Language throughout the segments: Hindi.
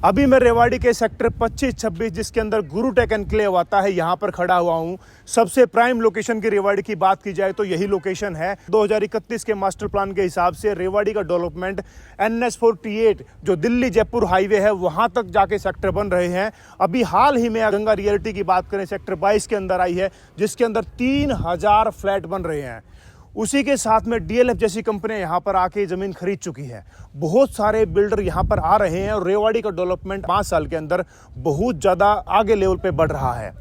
अभी मैं रेवाड़ी के सेक्टर 25-26 जिसके अंदर गुरुटेक एनक्लेव आता है, यहाँ पर खड़ा हुआ हूँ। सबसे प्राइम लोकेशन की रेवाड़ी की बात की जाए तो यही लोकेशन है। 2031 के मास्टर प्लान के हिसाब से रेवाड़ी का डेवलपमेंट NH48 जो दिल्ली जयपुर हाईवे है वहाँ तक जाके सेक्टर बन रहे हैं। अभी हाल ही में गंगा रियल्टी की बात करें, सेक्टर 22 के अंदर आई है जिसके अंदर 3000 फ्लैट बन रहे हैं। उसी के साथ में DLF जैसी कंपनियां यहाँ पर आके ज़मीन खरीद चुकी है। बहुत सारे बिल्डर यहाँ पर आ रहे हैं और रेवाड़ी का डेवलपमेंट 5 साल के अंदर बहुत ज़्यादा आगे लेवल पे बढ़ रहा है।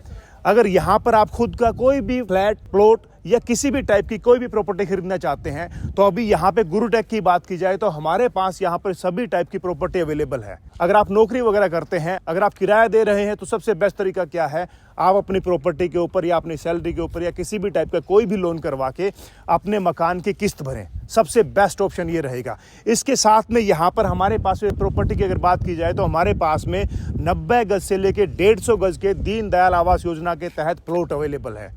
अगर यहाँ पर आप खुद का कोई भी फ्लैट, प्लॉट या किसी भी टाइप की कोई भी प्रॉपर्टी खरीदना चाहते हैं तो अभी यहाँ पे गुरुटेक की बात की जाए तो हमारे पास यहाँ पर सभी टाइप की प्रॉपर्टी अवेलेबल है। अगर आप नौकरी वगैरह करते हैं, अगर आप किराया दे रहे हैं तो सबसे बेस्ट तरीका क्या है, आप अपनी प्रॉपर्टी के ऊपर या अपनी सैलरी के ऊपर या किसी भी टाइप का कोई भी लोन करवा के अपने मकान की किस्त भरें। सबसे बेस्ट ऑप्शन ये रहेगा। इसके साथ में यहाँ पर हमारे पास प्रॉपर्टी की अगर बात की जाए तो हमारे पास में 90 गज से लेके 150 गज के दीनदयाल आवास योजना के तहत प्लॉट अवेलेबल है।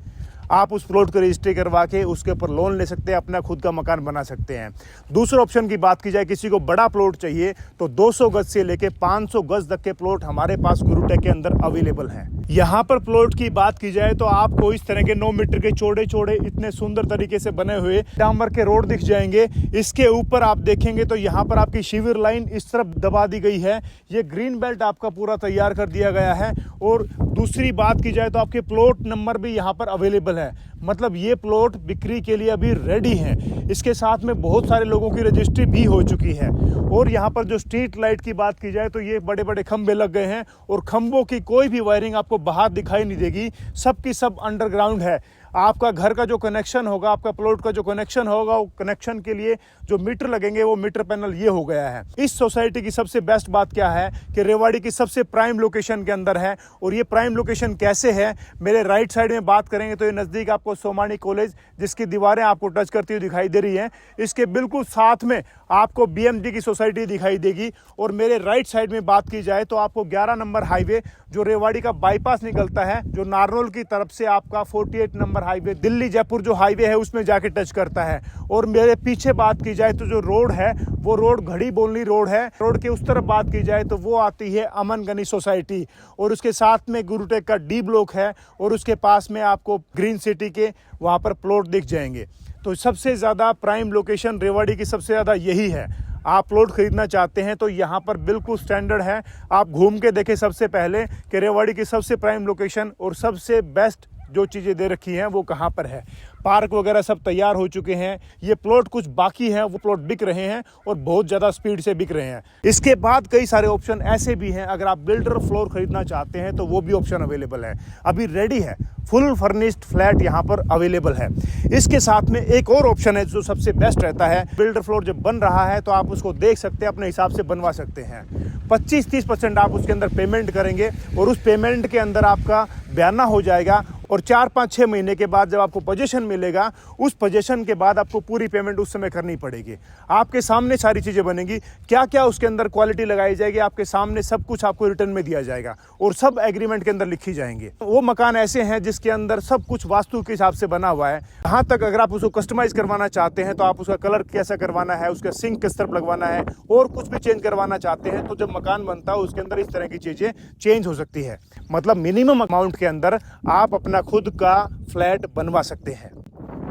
आप उस प्लॉट को रजिस्ट्री करवा के उसके ऊपर लोन ले सकते हैं, अपना खुद का मकान बना सकते हैं। दूसरा ऑप्शन की बात की जाए, किसी को बड़ा प्लॉट चाहिए तो 200 गज से लेके 500 गज तक के प्लॉट हमारे पास गुरुटेक के अंदर अवेलेबल हैं। यहाँ पर प्लॉट की बात की जाए तो आपको इस तरह के 9 मीटर के चौड़े चौड़े इतने सुंदर तरीके से बने हुए डामर के रोड दिख जाएंगे। इसके ऊपर आप देखेंगे तो यहाँ पर आपकी शिविर लाइन इस तरफ दबा दी गई है। ये ग्रीन बेल्ट आपका पूरा तैयार कर दिया गया है। और दूसरी बात की जाए तो आपके प्लॉट नंबर भी यहाँ पर अवेलेबल है, मतलब ये प्लॉट बिक्री के लिए अभी रेडी है। इसके साथ में बहुत सारे लोगों की रजिस्ट्री भी हो चुकी है। और यहाँ पर जो स्ट्रीट लाइट की बात की जाए तो ये बड़े बड़े खंभे लग गए हैं और खंभों की कोई भी वायरिंग आपको बाहर दिखाई नहीं देगी, सब की सब अंडरग्राउंड है। आपका घर का जो कनेक्शन होगा, आपका प्लॉट का जो कनेक्शन होगा, वो कनेक्शन के लिए जो मीटर लगेंगे वो मीटर पैनल ये हो गया है। इस सोसाइटी की सबसे बेस्ट बात क्या है कि रेवाड़ी की सबसे प्राइम लोकेशन के अंदर है। और ये प्राइम लोकेशन कैसे है, मेरे राइट साइड में बात करेंगे तो ये नज़दीक आपको सोमानी कॉलेज जिसकी दीवारें आपको टच करती हुई दिखाई दे रही हैं, इसके बिल्कुल साथ में आपको BMG की सोसाइटी दिखाई देगी। और मेरे राइट साइड में बात की जाए तो आपको 11 नंबर हाईवे जो रेवाड़ी का बाईपास निकलता है, जो नारनौल की तरफ से आपका 48 नंबर हाईवे दिल्ली जयपुर जो हाईवे है उसमें जाके टच करता है। और मेरे पीछे बात की जाए तो जो रोड है वो रोड घड़ी बोलनी रोड है। रोड के उस तरफ बात की जाए तो वो आती है अमन गनी सोसाइटी और उसके साथ में गुरुटेक का D ब्लॉक है और उसके पास में आपको ग्रीन सिटी के वहाँ पर प्लॉट दिख जाएंगे। तो सबसे ज़्यादा प्राइम लोकेशन रेवाड़ी की सबसे ज़्यादा यही है। आप प्लॉट खरीदना चाहते हैं तो यहाँ पर बिल्कुल स्टैंडर्ड है। आप घूम के देखें सबसे पहले कि रेवाड़ी की सबसे प्राइम लोकेशन और सबसे बेस्ट जो चीज़ें दे रखी हैं वो कहाँ पर है। पार्क वगैरह सब तैयार हो चुके हैं। ये प्लॉट कुछ बाकी हैं, वो प्लॉट बिक रहे हैं और बहुत ज़्यादा स्पीड से बिक रहे हैं। इसके बाद कई सारे ऑप्शन ऐसे भी हैं, अगर आप बिल्डर फ्लोर खरीदना चाहते हैं तो वो भी ऑप्शन अवेलेबल है, अभी रेडी है। फुल फर्निश्ड फ्लैट यहाँ पर अवेलेबल है। इसके साथ में एक और ऑप्शन है जो सबसे बेस्ट रहता है। बिल्डर फ्लोर जब बन रहा है तो आप उसको देख सकते हैं, अपने हिसाब से बनवा सकते हैं। 25-30% आप उसके अंदर पेमेंट करेंगे और उस पेमेंट के अंदर आपका बयाना हो जाएगा। और 4-5-6 महीने के बाद जब आपको पोजीशन मिलेगा, उस पोजीशन के बाद आपको पूरी पेमेंट उस समय करनी पड़ेगी। आपके सामने सारी चीज़ें बनेंगी, क्या क्या उसके अंदर क्वालिटी लगाई जाएगी, आपके सामने सब कुछ आपको रिटर्न में दिया जाएगा और सब एग्रीमेंट के अंदर लिखी जाएंगे। वो मकान ऐसे हैं जिसके अंदर सब कुछ वास्तु के हिसाब से बना हुआ है। यहाँ तक अगर आप उसको कस्टमाइज करवाना चाहते हैं तो आप उसका कलर कैसा करवाना है, उसका सिंक किस तरफ लगवाना है और कुछ भी चेंज करवाना चाहते हैं तो जब मकान बनता है उसके अंदर इस तरह की चीज़ें चेंज हो सकती है। मतलब मिनिमम अमाउंट के अंदर आप अपना खुद का फ्लैट बनवा सकते हैं।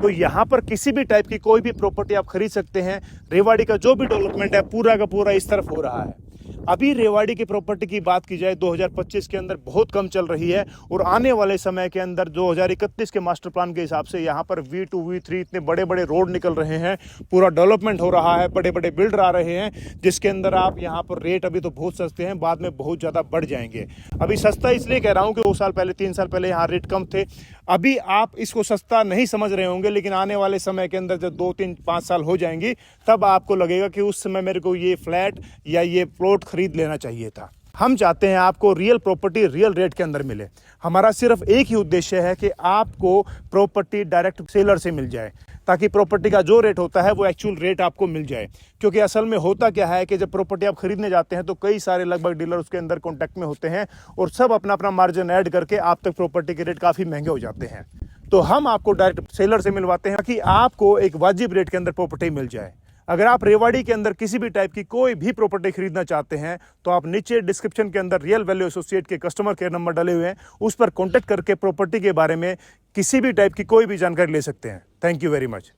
तो यहाँ पर किसी भी टाइप की कोई भी प्रॉपर्टी आप खरीद सकते हैं। रेवाड़ी का जो भी डेवलपमेंट है पूरा का पूरा इस तरफ हो रहा है। अभी रेवाड़ी की प्रॉपर्टी की बात की जाए 2025 के अंदर बहुत कम चल रही है और आने वाले समय के अंदर 2031 के मास्टर प्लान के हिसाब से यहाँ पर V2 V3 इतने बड़े बड़े रोड निकल रहे हैं, पूरा डेवलपमेंट हो रहा है, बड़े बड़े बिल्डर आ रहे हैं जिसके अंदर आप यहाँ पर रेट अभी तो बहुत सस्ते हैं, बाद में बहुत ज़्यादा बढ़ जाएंगे। अभी सस्ता इसलिए कह रहा हूँ कि 2 साल पहले 3 साल पहले यहाँ रेट कम थे। अभी आप इसको सस्ता नहीं समझ रहे होंगे, लेकिन आने वाले समय के अंदर जब 2-3-5 साल हो जाएंगी तब आपको लगेगा कि उस समय मेरे को ये फ्लैट या ये प्लॉट खरीद लेना चाहिए था। हम चाहते हैं आपको रियल प्रॉपर्टी रियल रेट के अंदर मिले। हमारा सिर्फ एक ही उद्देश्य है कि आपको प्रॉपर्टी डायरेक्ट सेलर से मिल जाए, ताकि प्रॉपर्टी का जो रेट होता है वो एक्चुअल रेट आपको मिल जाए। क्योंकि असल में होता क्या है कि जब प्रॉपर्टी आप खरीदने जाते हैं तो कई सारे लगभग डीलर उसके अंदर कॉन्टैक्ट में होते हैं और सब अपना अपना मार्जिन ऐड करके आप तक प्रॉपर्टी के रेट काफ़ी महंगे हो जाते हैं। तो हम आपको डायरेक्ट सेलर से मिलवाते हैं ताकि आपको एक वाजिब रेट के अंदर प्रॉपर्टी मिल जाए। अगर आप रेवाड़ी के अंदर किसी भी टाइप की कोई भी प्रॉपर्टी खरीदना चाहते हैं तो आप नीचे डिस्क्रिप्शन के अंदर रियल वैल्यू एसोसिएट के कस्टमर केयर नंबर डले हुए हैं, उस पर कॉन्टैक्ट करके प्रॉपर्टी के बारे में किसी भी टाइप की कोई भी जानकारी ले सकते हैं। Thank you very much.